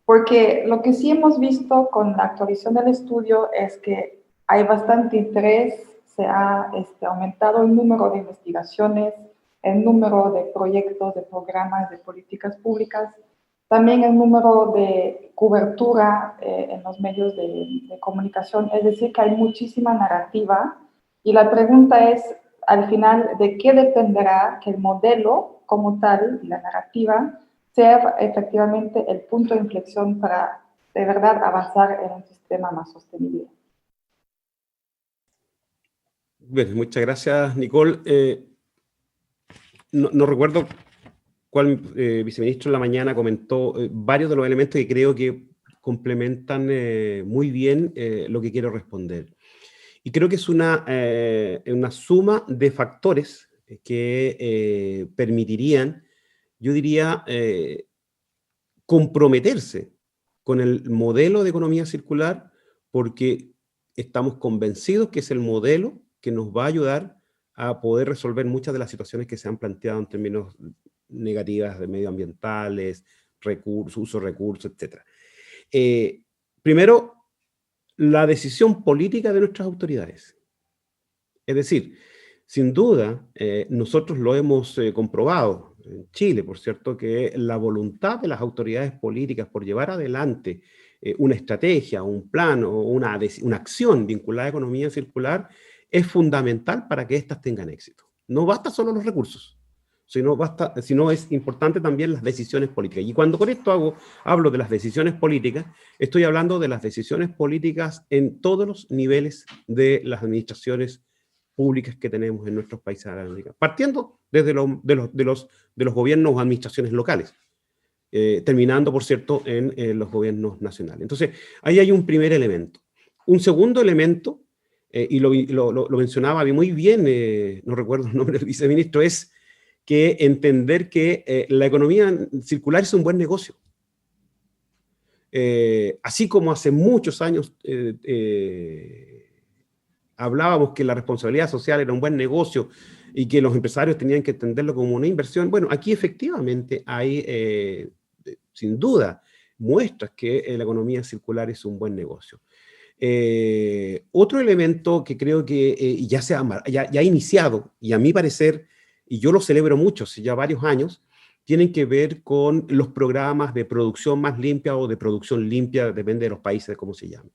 porque lo que sí hemos visto con la actualización del estudio es que hay bastante interés, se ha aumentado el número de investigaciones, el número de proyectos, de programas, de políticas públicas, también el número de cobertura en los medios de comunicación, es decir, que hay muchísima narrativa, y la pregunta es, al final, ¿de qué dependerá que el modelo como tal, la narrativa, sea efectivamente el punto de inflexión para de verdad avanzar en un sistema más sostenible? Bien, muchas gracias, Nicole. No recuerdo cuál viceministro en la mañana comentó varios de los elementos que creo que complementan muy bien lo que quiero responder. Y creo que es una suma de factores que permitirían, yo diría, comprometerse con el modelo de economía circular, porque estamos convencidos que es el modelo que nos va a ayudar a poder resolver muchas de las situaciones que se han planteado en términos negativas de medioambientales, recursos, uso de recursos, etc. Primero, la decisión política de nuestras autoridades. Es decir, sin duda, nosotros lo hemos comprobado en Chile, por cierto, que la voluntad de las autoridades políticas por llevar adelante una estrategia, un plan o una acción vinculada a economía circular es fundamental para que éstas tengan éxito. No basta solo los recursos, sino es importante también las decisiones políticas. Y cuando con esto hablo de las decisiones políticas, estoy hablando de las decisiones políticas en todos los niveles de las administraciones públicas que tenemos en nuestros países de América, partiendo desde de los gobiernos o administraciones locales, terminando, por cierto, en los gobiernos nacionales. Entonces, ahí hay un primer elemento. Un segundo elemento, y lo mencionaba muy bien, no recuerdo el nombre del viceministro, es que entender que la economía circular es un buen negocio. Así como hace muchos años hablábamos que la responsabilidad social era un buen negocio y que los empresarios tenían que entenderlo como una inversión, bueno, aquí efectivamente hay, sin duda, muestras que la economía circular es un buen negocio. Otro elemento que creo que ya ha iniciado, y a mi parecer, y yo lo celebro mucho, hace ya varios años, tienen que ver con los programas de producción más limpia o de producción limpia, depende de los países, de cómo se llame.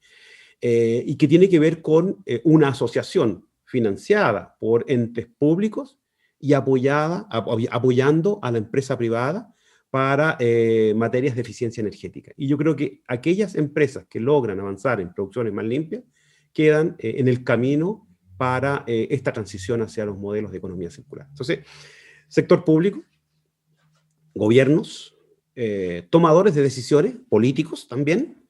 Y que tiene que ver con una asociación financiada por entes públicos y apoyando a la empresa privada para materias de eficiencia energética. Y yo creo que aquellas empresas que logran avanzar en producciones más limpias quedan en el camino para esta transición hacia los modelos de economía circular. Entonces, sector público, gobiernos, tomadores de decisiones, políticos también,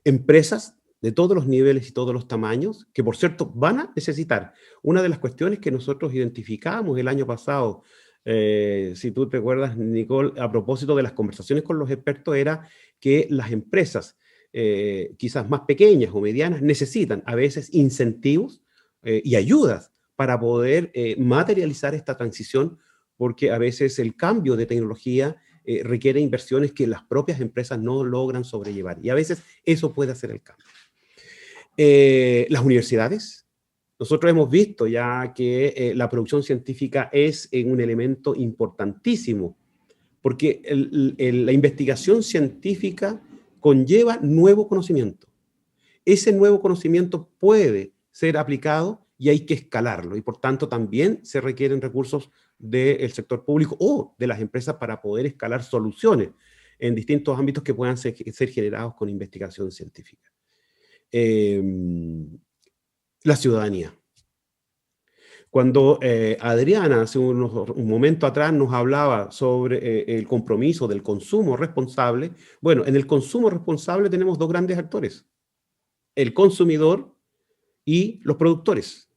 empresas de todos los niveles y todos los tamaños, que por cierto van a necesitar. Una de las cuestiones que nosotros identificamos el año pasado, si tú te acuerdas, Nicole, a propósito de las conversaciones con los expertos, era que las empresas, quizás más pequeñas o medianas, necesitan a veces incentivos y ayudas para poder materializar esta transición, porque a veces el cambio de tecnología requiere inversiones que las propias empresas no logran sobrellevar. Y a veces eso puede hacer el cambio. Las universidades. Nosotros hemos visto ya que la producción científica es un elemento importantísimo, porque la investigación científica conlleva nuevo conocimiento. Ese nuevo conocimiento puede ser aplicado y hay que escalarlo, y por tanto también se requieren recursos del sector público o de las empresas para poder escalar soluciones en distintos ámbitos que puedan ser generados con investigación científica. La ciudadanía. Cuando Adriana hace un momento atrás nos hablaba sobre el compromiso del consumo responsable, bueno, en el consumo responsable tenemos dos grandes actores, el consumidor y los productores.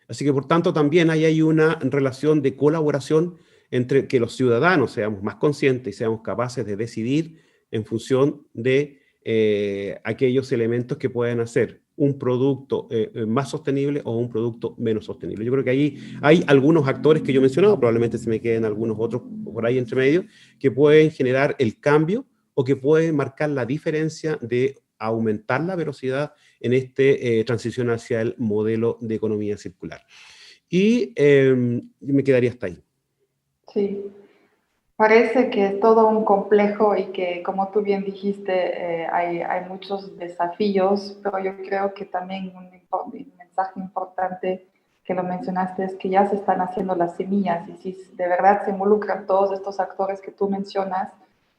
Así que, por tanto, también ahí hay una relación de colaboración entre que los ciudadanos seamos más conscientes y seamos capaces de decidir en función de aquellos elementos que pueden hacer un producto más sostenible o un producto menos sostenible. Yo creo que ahí hay algunos actores que yo he mencionado, probablemente se me queden algunos otros por ahí entre medio, que pueden generar el cambio o que pueden marcar la diferencia de aumentar la velocidad en esta transición hacia el modelo de economía circular. Y me quedaría hasta ahí. Sí, parece que es todo un complejo y que, como tú bien dijiste, hay muchos desafíos, pero yo creo que también un mensaje importante que lo mencionaste es que ya se están haciendo las semillas, y si de verdad se involucran todos estos actores que tú mencionas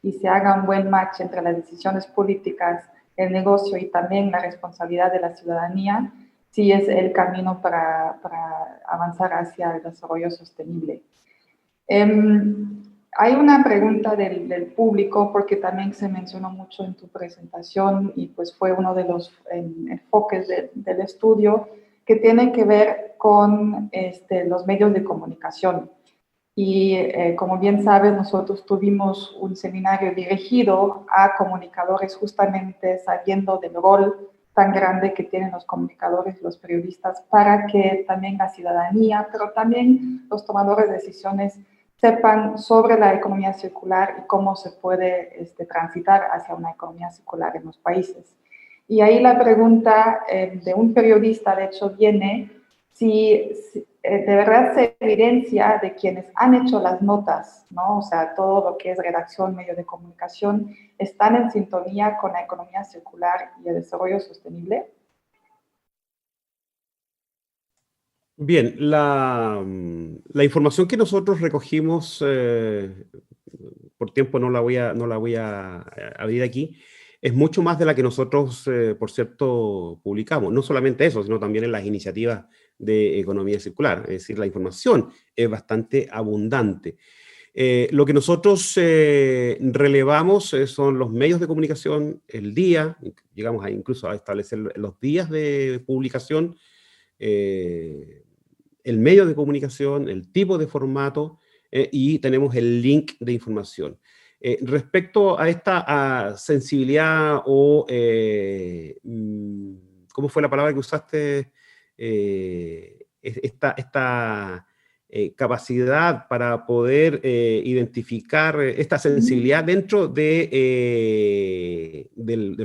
y se haga un buen match entre las decisiones políticas, el negocio y también la responsabilidad de la ciudadanía, sí es el camino para avanzar hacia el desarrollo sostenible. Hay una pregunta del público, porque también se mencionó mucho en tu presentación y pues fue uno de los enfoques del estudio, que tiene que ver con los medios de comunicación. Y como bien sabes, nosotros tuvimos un seminario dirigido a comunicadores, justamente sabiendo del rol tan grande que tienen los comunicadores, los periodistas, para que también la ciudadanía, pero también los tomadores de decisiones sepan sobre la economía circular y cómo se puede transitar hacia una economía circular en los países. Y ahí la pregunta de un periodista, de hecho, viene si de verdad se evidencia de quienes han hecho las notas, ¿no? O sea, todo lo que es redacción, medios de comunicación, están en sintonía con la economía circular y el desarrollo sostenible. Bien, la información que nosotros recogimos, por tiempo no la voy a abrir aquí, es mucho más de la que nosotros, por cierto, publicamos. No solamente eso, sino también en las iniciativas de economía circular. Es decir, la información es bastante abundante. Lo que nosotros relevamos son los medios de comunicación, el día, llegamos incluso a establecer los días de publicación, el medio de comunicación, el tipo de formato, y tenemos el link de información. Respecto a esta sensibilidad o, ¿cómo fue la palabra que usaste? Esta capacidad para poder identificar esta sensibilidad dentro del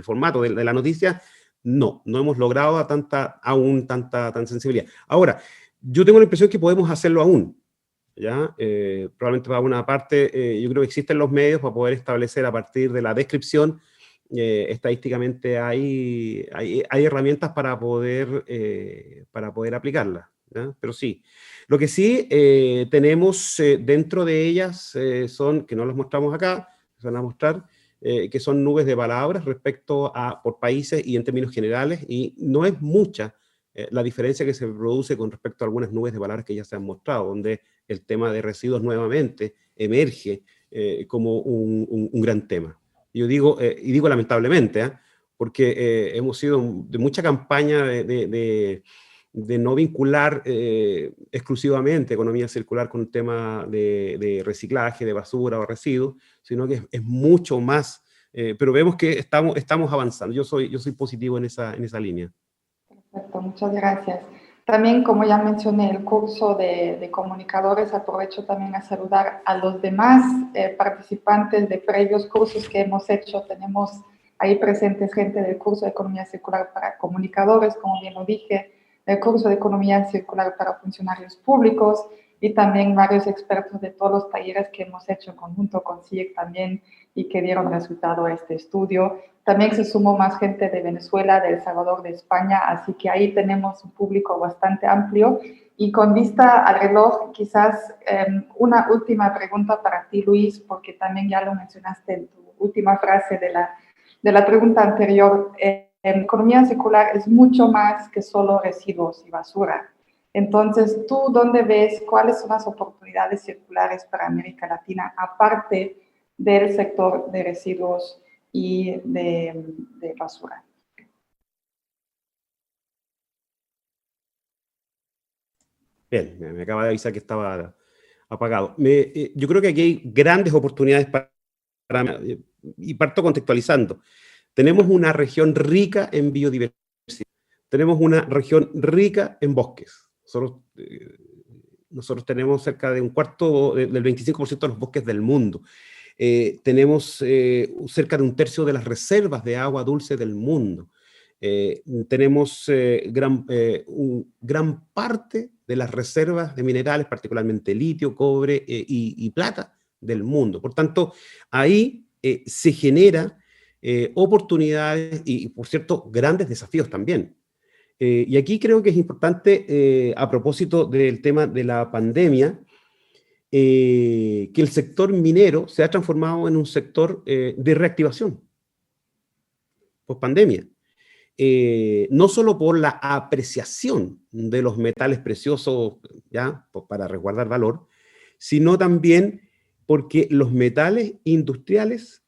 formato de la noticia, no hemos logrado tanta sensibilidad. Ahora, yo tengo la impresión que podemos hacerlo aún, ¿ya? Probablemente para una parte, yo creo que existen los medios para poder establecer a partir de la descripción, estadísticamente hay herramientas para poder aplicarlas, ¿ya? Pero sí, lo que sí tenemos dentro de ellas son, que no las mostramos acá, se van a mostrar, que son nubes de palabras respecto a por países y en términos generales, y no es mucha la diferencia que se produce con respecto a algunas nubes de palabras que ya se han mostrado, donde el tema de residuos nuevamente emerge como un gran tema. Yo digo, y digo lamentablemente, porque hemos sido de mucha campaña de no vincular exclusivamente economía circular con el tema de reciclaje, de basura o residuos, sino que es mucho más, pero vemos que estamos avanzando. Yo soy positivo en esa línea. Perfecto, muchas gracias. También, como ya mencioné, el curso de comunicadores, aprovecho también a saludar a los demás participantes de previos cursos que hemos hecho. Tenemos ahí presentes gente del curso de Economía Circular para comunicadores, como bien lo dije, el curso de Economía Circular para funcionarios públicos y también varios expertos de todos los talleres que hemos hecho en conjunto con CIEC también y que dieron resultado a este estudio. También se sumó más gente de Venezuela, de El Salvador, de España, así que ahí tenemos un público bastante amplio. Y con vista al reloj, quizás una última pregunta para ti, Luis, porque también ya lo mencionaste en tu última frase de la pregunta anterior. Economía circular es mucho más que solo residuos y basura. Entonces, ¿tú dónde ves cuáles son las oportunidades circulares para América Latina, aparte del sector de residuos y de basura? Bien, me acaba de avisar que estaba apagado. Yo creo que aquí hay grandes oportunidades y parto contextualizando. Tenemos una región rica en biodiversidad, tenemos una región rica en bosques. Nosotros tenemos cerca de un cuarto, del 25% de los bosques del mundo. Tenemos cerca de un tercio de las reservas de agua dulce del mundo. Tenemos gran parte de las reservas de minerales, particularmente litio, cobre y plata del mundo. Por tanto, ahí se genera oportunidades y, por cierto, grandes desafíos también. Y aquí creo que es importante, a propósito del tema de la pandemia, que el sector minero se ha transformado en un sector de reactivación post pandemia. No solo por la apreciación de los metales preciosos, ya, pues para resguardar valor, sino también porque los metales industriales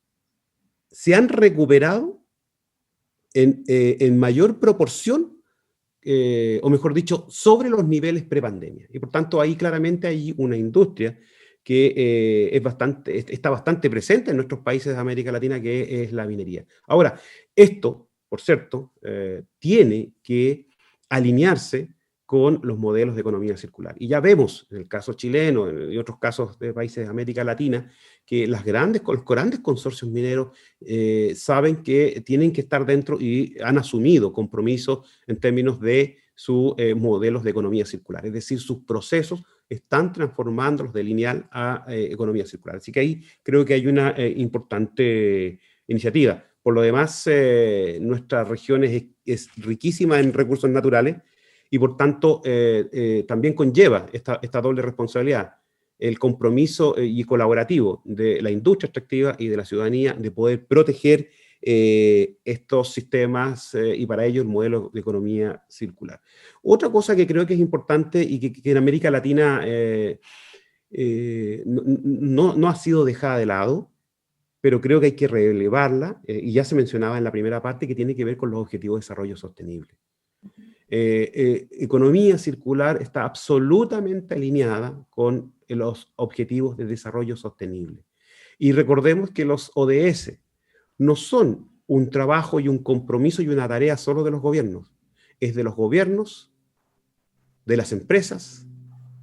se han recuperado en mayor proporción, o mejor dicho, sobre los niveles prepandemia. Y por tanto, ahí claramente hay una industria que está bastante presente en nuestros países de América Latina, que es la minería. Ahora, esto, por cierto, tiene que alinearse con los modelos de economía circular. Y ya vemos, en el caso chileno y otros casos de países de América Latina, que los grandes consorcios mineros saben que tienen que estar dentro y han asumido compromisos en términos de sus modelos de economía circular. Es decir, sus procesos están transformándolos de lineal a economía circular. Así que ahí creo que hay una importante iniciativa. Por lo demás, nuestra región es riquísima en recursos naturales y por tanto también conlleva esta doble responsabilidad, el compromiso y colaborativo de la industria extractiva y de la ciudadanía de poder proteger estos sistemas y para ello el modelo de economía circular. Otra cosa que creo que es importante y que en América Latina no ha sido dejada de lado, pero creo que hay que relevarla, y ya se mencionaba en la primera parte, que tiene que ver con los objetivos de desarrollo sostenible. Economía circular está absolutamente alineada con los objetivos de desarrollo sostenible. Y recordemos que los ODS no son un trabajo y un compromiso y una tarea solo de los gobiernos, es de los gobiernos, de las empresas,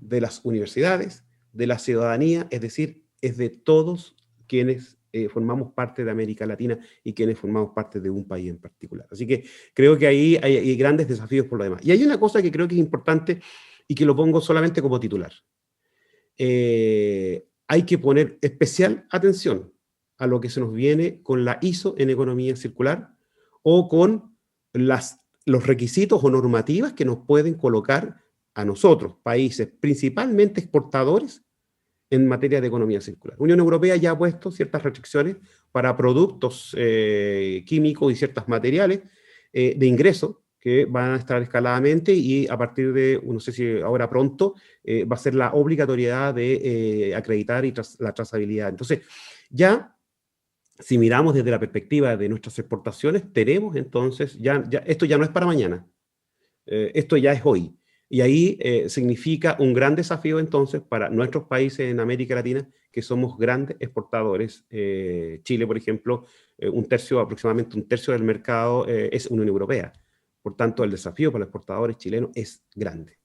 de las universidades, de la ciudadanía, es decir, es de todos quienes formamos parte de América Latina y quienes formamos parte de un país en particular. Así que creo que ahí hay grandes desafíos por lo demás. Y hay una cosa que creo que es importante y que lo pongo solamente como titular. Hay que poner especial atención a lo que se nos viene con la ISO en economía circular o con los requisitos o normativas que nos pueden colocar a nosotros, países principalmente exportadores, en materia de economía circular. La Unión Europea ya ha puesto ciertas restricciones para productos químicos y ciertos materiales de ingreso que van a estar escaladamente y a partir de, no sé si ahora pronto, va a ser la obligatoriedad de acreditar la trazabilidad. Entonces, ya si miramos desde la perspectiva de nuestras exportaciones, tenemos entonces, esto ya no es para mañana, esto ya es hoy. Y ahí significa un gran desafío entonces para nuestros países en América Latina, que somos grandes exportadores. Chile, por ejemplo, aproximadamente un tercio del mercado es Unión Europea. Por tanto, el desafío para los exportadores chilenos es grande.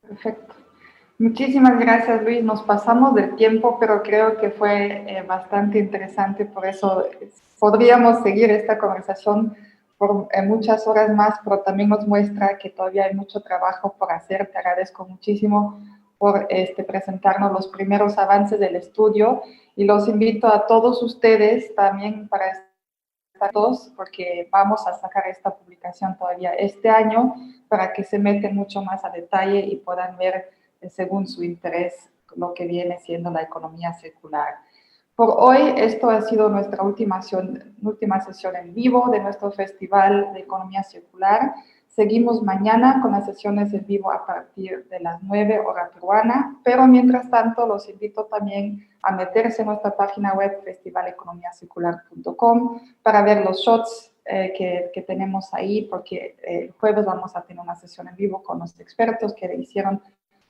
Perfecto. Muchísimas gracias, Luis. Nos pasamos del tiempo, pero creo que fue bastante interesante, por eso podríamos seguir esta conversación por muchas horas más, pero también nos muestra que todavía hay mucho trabajo por hacer. Te agradezco muchísimo por presentarnos los primeros avances del estudio y los invito a todos ustedes también para estar todos, porque vamos a sacar esta publicación todavía este año para que se meten mucho más a detalle y puedan ver según su interés lo que viene siendo la economía circular. Por hoy, esto ha sido nuestra última sesión en vivo de nuestro Festival de Economía Circular. Seguimos mañana con las sesiones en vivo a partir de las 9 hora peruana, pero mientras tanto los invito también a meterse en nuestra página web festivaleconomiacircular.com para ver los shots que tenemos ahí, porque el jueves vamos a tener una sesión en vivo con los expertos que hicieron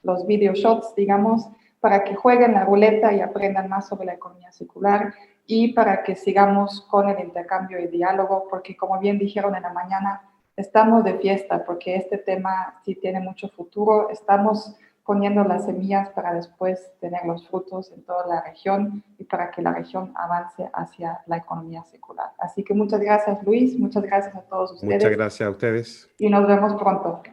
los video shots, digamos, para que jueguen la ruleta y aprendan más sobre la economía circular y para que sigamos con el intercambio y diálogo, porque como bien dijeron en la mañana, estamos de fiesta porque este tema sí tiene mucho futuro, estamos poniendo las semillas para después tener los frutos en toda la región y para que la región avance hacia la economía circular. Así que muchas gracias, Luis, muchas gracias a todos ustedes. Muchas gracias a ustedes. Y nos vemos pronto.